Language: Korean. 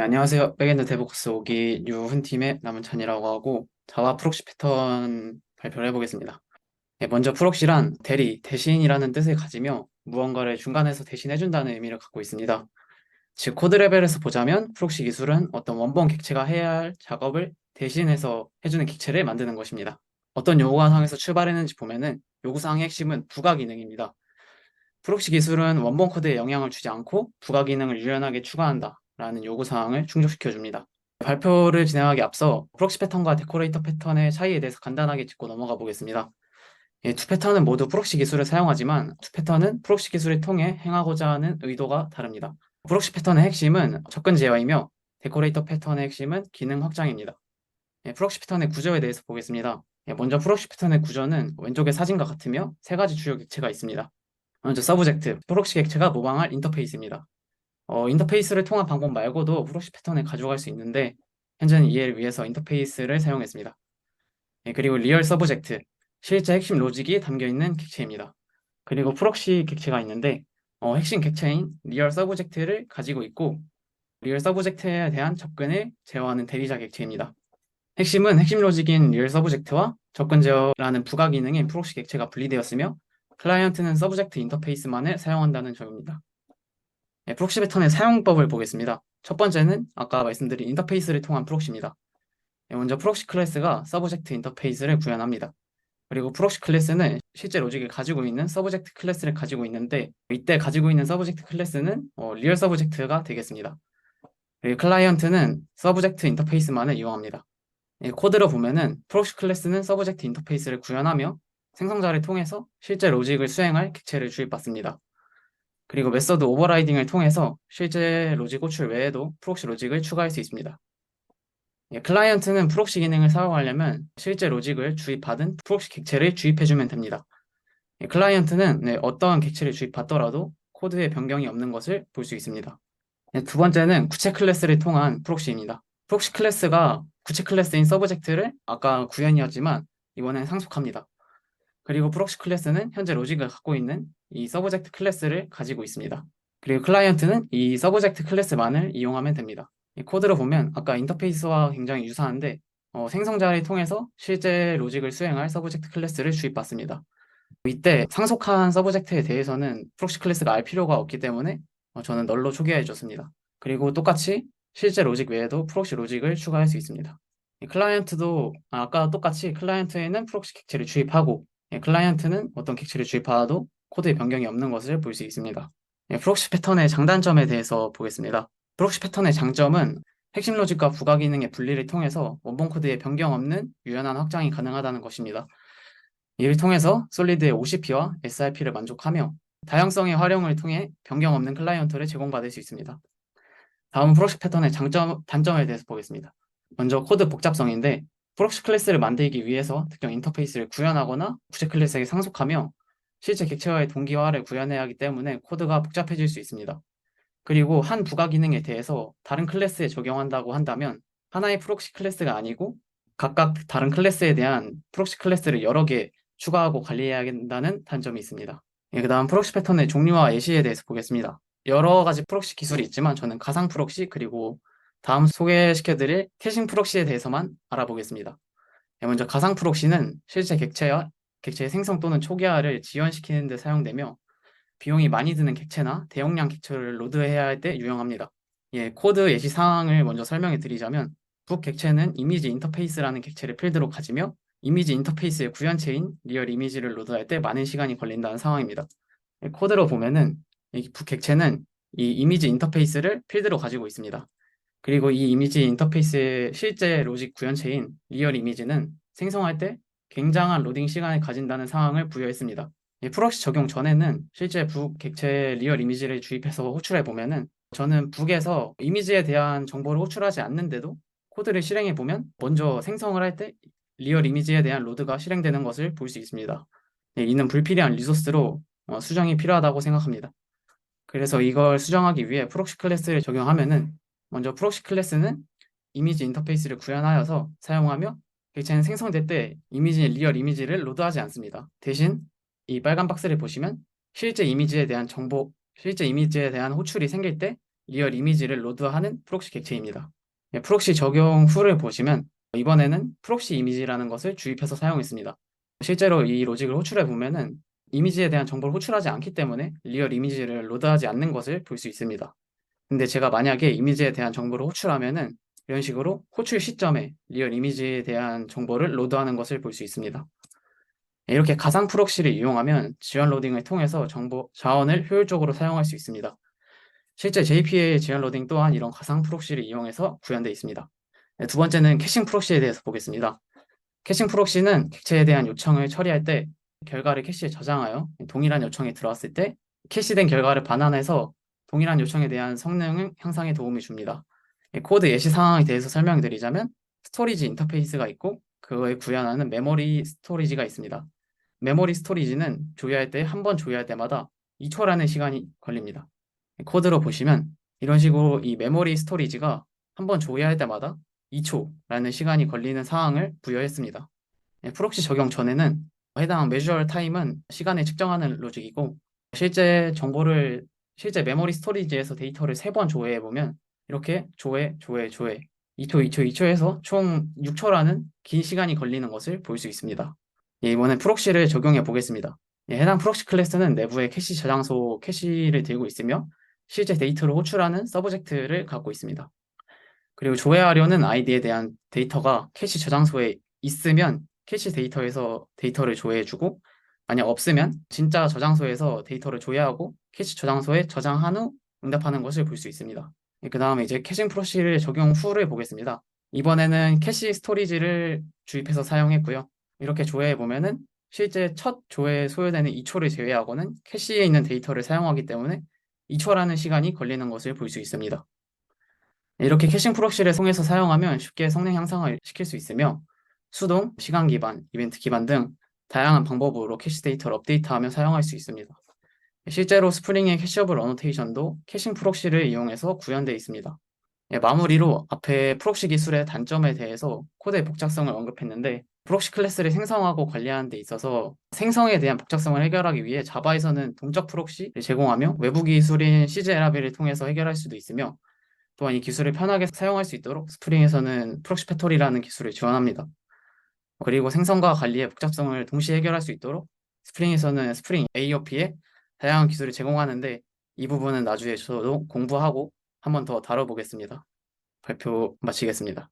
네, 안녕하세요. 백엔드 데브옵스 5기 유훈팀의 남은찬이라고 하고 자와 프록시 패턴 발표를 해보겠습니다. 네, 먼저 프록시란 대신이라는 뜻을 가지며 무언가를 중간에서 대신해준다는 의미를 갖고 있습니다. 즉, 코드 레벨에서 보자면 프록시 기술은 어떤 원본 객체가 해야 할 작업을 대신해서 해주는 객체를 만드는 것입니다. 어떤 요구사항에서 출발했는지 보면은 요구사항의 핵심은 부가 기능입니다. 프록시 기술은 원본 코드에 영향을 주지 않고 부가 기능을 유연하게 추가한다 라는 요구사항을 충족시켜 줍니다. 발표를 진행하기 앞서 프록시 패턴과 데코레이터 패턴의 차이에 대해서 간단하게 짚고 넘어가 보겠습니다. 두 패턴은 모두 프록시 기술을 사용하지만 두 패턴은 프록시 기술을 통해 행하고자 하는 의도가 다릅니다. 프록시 패턴의 핵심은 접근 제어이며 데코레이터 패턴의 핵심은 기능 확장입니다. 프록시 패턴의 구조에 대해서 보겠습니다. 먼저 프록시 패턴의 구조는 왼쪽의 사진과 같으며 세 가지 주요 객체가 있습니다. 먼저 서브젝트, 프록시 객체가 모방할 인터페이스입니다. 인터페이스를 통한 방법 말고도 프록시 패턴을 가져갈 수 있는데 현재는 이해를 위해서 인터페이스를 사용했습니다. 그리고 리얼 서브젝트, 실제 핵심 로직이 담겨있는 객체입니다. 그리고 프록시 객체가 있는데 핵심 객체인 리얼 서브젝트를 가지고 있고 리얼 서브젝트에 대한 접근을 제어하는 대리자 객체입니다. 핵심은 핵심 로직인 리얼 서브젝트와 접근 제어라는 부가 기능인 프록시 객체가 분리되었으며 클라이언트는 서브젝트 인터페이스만을 사용한다는 점입니다. 프록시 패턴의 사용법을 보겠습니다. 첫 번째는 아까 말씀드린 인터페이스를 통한 프록시입니다. 먼저 프록시 클래스가 서브젝트 인터페이스를 구현합니다. 그리고 프록시 클래스는 실제 로직을 가지고 있는 서브젝트 클래스를 가지고 있는데 이때 가지고 있는 서브젝트 클래스는 리얼 서브젝트가 되겠습니다. 그리고 클라이언트는 서브젝트 인터페이스만을 이용합니다. 코드로 보면은 프록시 클래스는 서브젝트 인터페이스를 구현하며 생성자를 통해서 실제 로직을 수행할 객체를 주입받습니다. 그리고 메서드 오버라이딩을 통해서 실제 로직 호출 외에도 프록시 로직을 추가할 수 있습니다. 클라이언트는 프록시 기능을 사용하려면 실제 로직을 주입받은 프록시 객체를 주입해주면 됩니다. 클라이언트는 어떠한 객체를 주입받더라도 코드에 변경이 없는 것을 볼 수 있습니다. 두 번째는 구체 클래스를 통한 프록시입니다. 프록시 클래스가 구체 클래스인 서브젝트를 아까 구현이었지만 이번엔 상속합니다. 그리고 프록시 클래스는 현재 로직을 갖고 있는 이 서브젝트 클래스를 가지고 있습니다. 그리고 클라이언트는 이 서브젝트 클래스만을 이용하면 됩니다. 이 코드로 보면 아까 인터페이스와 굉장히 유사한데 생성자를 통해서 실제 로직을 수행할 서브젝트 클래스를 주입받습니다. 이때 상속한 서브젝트에 대해서는 프록시 클래스가 알 필요가 없기 때문에 저는 널로 초기화해 줬습니다. 그리고 똑같이 실제 로직 외에도 프록시 로직을 추가할 수 있습니다. 이 클라이언트도 아까 똑같이 클라이언트에는 프록시 객체를 주입하고 클라이언트는 어떤 객체를 주입하도 코드에 변경이 없는 것을 볼 수 있습니다. 프록시 패턴의 장단점에 대해서 보겠습니다. 프록시 패턴의 장점은 핵심 로직과 부가 기능의 분리를 통해서 원본 코드에 변경 없는 유연한 확장이 가능하다는 것입니다. 이를 통해서 솔리드의 OCP와 SRP를 만족하며 다양성의 활용을 통해 변경 없는 클라이언트를 제공받을 수 있습니다. 다음 프록시 패턴의 단점에 대해서 보겠습니다. 먼저 코드 복잡성인데 프록시 클래스를 만들기 위해서 특정 인터페이스를 구현하거나 구체 클래스에게 상속하며 실제 객체와의 동기화를 구현해야 하기 때문에 코드가 복잡해질 수 있습니다. 그리고 한 부가 기능에 대해서 다른 클래스에 적용한다고 한다면 하나의 프록시 클래스가 아니고 각각 다른 클래스에 대한 프록시 클래스를 여러 개 추가하고 관리해야 한다는 단점이 있습니다. 그다음 프록시 패턴의 종류와 예시에 대해서 보겠습니다. 여러 가지 프록시 기술이 있지만 저는 가상 프록시 그리고 다음 소개시켜드릴 캐싱 프록시에 대해서만 알아보겠습니다. 먼저 가상 프록시는 실제 객체와 객체의 생성 또는 초기화를 지연시키는 데 사용되며 비용이 많이 드는 객체나 대용량 객체를 로드해야 할 때 유용합니다. 코드 예시 사항을 먼저 설명해 드리자면 북 객체는 이미지 인터페이스라는 객체를 필드로 가지며 이미지 인터페이스의 구현체인 리얼 이미지를 로드할 때 많은 시간이 걸린다는 상황입니다. 코드로 보면은 이 북 객체는 이 이미지 인터페이스를 필드로 가지고 있습니다. 그리고 이 이미지 인터페이스의 실제 로직 구현체인 리얼 이미지는 생성할 때 굉장한 로딩 시간을 가진다는 상황을 부여했습니다. 프록시 적용 전에는 실제 북 객체 리얼 이미지를 주입해서 호출해 보면은 저는 북에서 이미지에 대한 정보를 호출하지 않는데도 코드를 실행해 보면 먼저 생성을 할 때 리얼 이미지에 대한 로드가 실행되는 것을 볼 수 있습니다. 이는 불필요한 리소스로 수정이 필요하다고 생각합니다. 그래서 이걸 수정하기 위해 프록시 클래스를 적용하면은 먼저 프록시 클래스는 이미지 인터페이스를 구현하여서 사용하며 객체는 생성될 때 리얼 이미지를 로드하지 않습니다. 대신 이 빨간 박스를 보시면 실제 이미지에 대한 호출이 생길 때 리얼 이미지를 로드하는 프록시 객체입니다. 프록시 적용 후를 보시면 이번에는 프록시 이미지라는 것을 주입해서 사용했습니다. 실제로 이 로직을 호출해 보면은 이미지에 대한 정보를 호출하지 않기 때문에 리얼 이미지를 로드하지 않는 것을 볼 수 있습니다. 근데 제가 만약에 이미지에 대한 정보를 호출하면은 이런 식으로 호출 시점에 리얼 이미지에 대한 정보를 로드하는 것을 볼 수 있습니다. 이렇게 가상 프록시를 이용하면 지연 로딩을 통해서 정보 자원을 효율적으로 사용할 수 있습니다. 실제 JPA 지연 로딩 또한 이런 가상 프록시를 이용해서 구현되어 있습니다. 두 번째는 캐싱 프록시에 대해서 보겠습니다. 캐싱 프록시는 객체에 대한 요청을 처리할 때 결과를 캐시에 저장하여 동일한 요청이 들어왔을 때 캐시된 결과를 반환해서 동일한 요청에 대한 성능 향상에 도움을 줍니다. 코드 예시 상황에 대해서 설명드리자면 스토리지 인터페이스가 있고 그거에 구현하는 메모리 스토리지가 있습니다. 메모리 스토리지는 조회할 때 한 번 조회할 때마다 2초라는 시간이 걸립니다. 코드로 보시면 이런 식으로 이 메모리 스토리지가 한 번 조회할 때마다 2초라는 시간이 걸리는 상황을 부여했습니다. 프록시 적용 전에는 해당 매주얼 타임은 시간을 측정하는 로직이고 실제 메모리 스토리지에서 데이터를 3번 조회해 보면 이렇게 조회, 조회, 조회 2초, 2초, 2초에서 총 6초라는 긴 시간이 걸리는 것을 볼 수 있습니다. 이번엔 프록시를 적용해 보겠습니다. 해당 프록시 클래스는 내부에 캐시 저장소 캐시를 들고 있으며 실제 데이터를 호출하는 서브젝트를 갖고 있습니다. 그리고 조회하려는 아이디에 대한 데이터가 캐시 저장소에 있으면 캐시 데이터에서 데이터를 조회해주고 만약 없으면 진짜 저장소에서 데이터를 조회하고 캐시 저장소에 저장한 후 응답하는 것을 볼 수 있습니다. 그 다음에 이제 캐싱 프록시를 적용 후를 보겠습니다. 이번에는 캐시 스토리지를 주입해서 사용했고요. 이렇게 조회해 보면은 실제 첫 조회에 소요되는 2초를 제외하고는 캐시에 있는 데이터를 사용하기 때문에 2초라는 시간이 걸리는 것을 볼 수 있습니다. 이렇게 캐싱 프록시를 통해서 사용하면 쉽게 성능 향상을 시킬 수 있으며 수동, 시간 기반, 이벤트 기반 등 다양한 방법으로 캐시 데이터를 업데이트하며 사용할 수 있습니다. 실제로 스프링의 캐셔블 어노테이션도 캐싱 프록시를 이용해서 구현되어 있습니다. 마무리로 앞에 프록시 기술의 단점에 대해서 코드의 복잡성을 언급했는데 프록시 클래스를 생성하고 관리하는 데 있어서 생성에 대한 복잡성을 해결하기 위해 자바에서는 동적 프록시를 제공하며 외부 기술인 CGLRB를 통해서 해결할 수도 있으며 또한 이 기술을 편하게 사용할 수 있도록 스프링에서는 프록시 패토리라는 기술을 지원합니다. 그리고 생성과 관리의 복잡성을 동시에 해결할 수 있도록 스프링에서는 스프링 AOP에 다양한 기술을 제공하는데 이 부분은 나중에 저도 공부하고 한 번 더 다뤄보겠습니다. 발표 마치겠습니다.